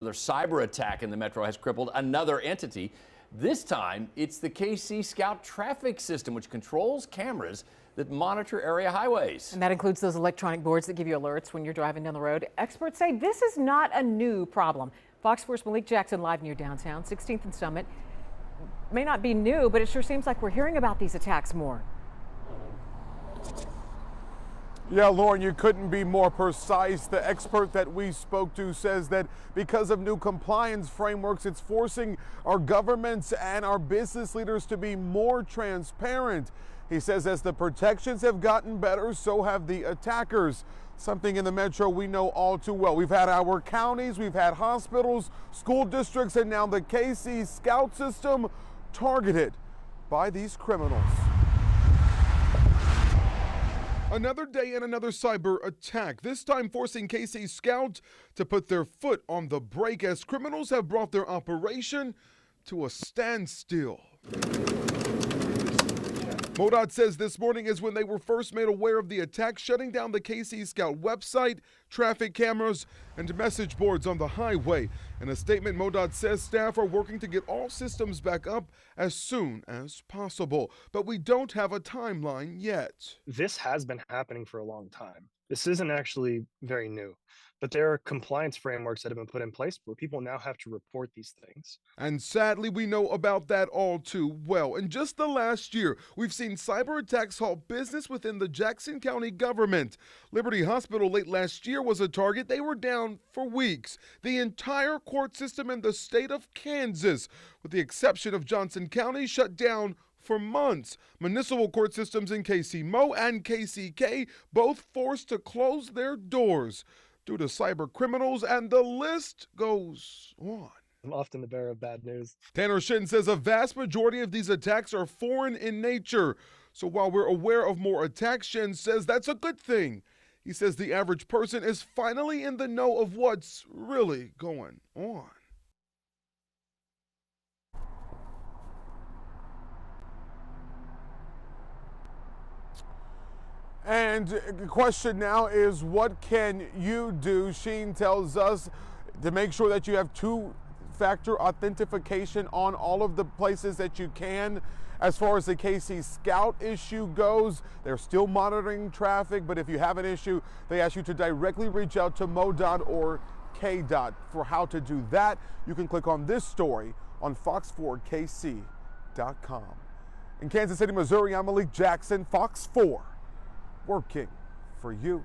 Another cyber attack in the metro has crippled another entity. This time, it's the KC Scout traffic system, which controls cameras that monitor area highways. And that includes those electronic boards that give you alerts when you're driving down the road. Experts say this is not a new problem. Fox 4's Malik Jackson live near downtown, 16th and Summit. May not be new, but it sure seems like we're hearing about these attacks more. Yeah, Lauren, you couldn't be more precise. The expert that we spoke to says that because of new compliance frameworks, it's forcing our governments and our business leaders to be more transparent. He says as the protections have gotten better, so have the attackers. Something in the metro we know all too well. We've had our counties, we've had hospitals, school districts, and now the KC Scout system targeted by these criminals. Another day and another cyber attack, this time forcing KC Scout to put their foot on the brake as criminals have brought their operation to a standstill. MoDOT says this morning is when they were first made aware of the attack, shutting down the KC Scout website, traffic cameras, and message boards on the highway. In a statement, MoDOT says staff are working to get all systems back up as soon as possible, but we don't have a timeline yet. This has been happening for a long time. This isn't actually very new, but there are compliance frameworks that have been put in place where people now have to report these things. And sadly, we know about that all too well. In just the last year, we've seen cyber attacks halt business within the Jackson County government. Liberty Hospital late last year was a target. They were down for weeks. The entire court system in the state of Kansas, with the exception of Johnson County, shut down for months. Municipal court systems in KCMO and KCK both forced to close their doors due to cyber criminals, and the list goes on. I'm often the bearer of bad news. Tanner Shin says a vast majority of these attacks are foreign in nature. So while we're aware of more attacks, Shin says that's a good thing. He says the average person is finally in the know of what's really going on. And the question now is, what can you do? Sheen tells us to make sure that you have two-factor authentication on all of the places that you can. As far as the KC Scout issue goes, they're still monitoring traffic, but if you have an issue, they ask you to directly reach out to MoDOT or KDOT. For how to do that, you can click on this story on fox4kc.com. In Kansas City, Missouri, I'm Malik Jackson, Fox 4, working for you.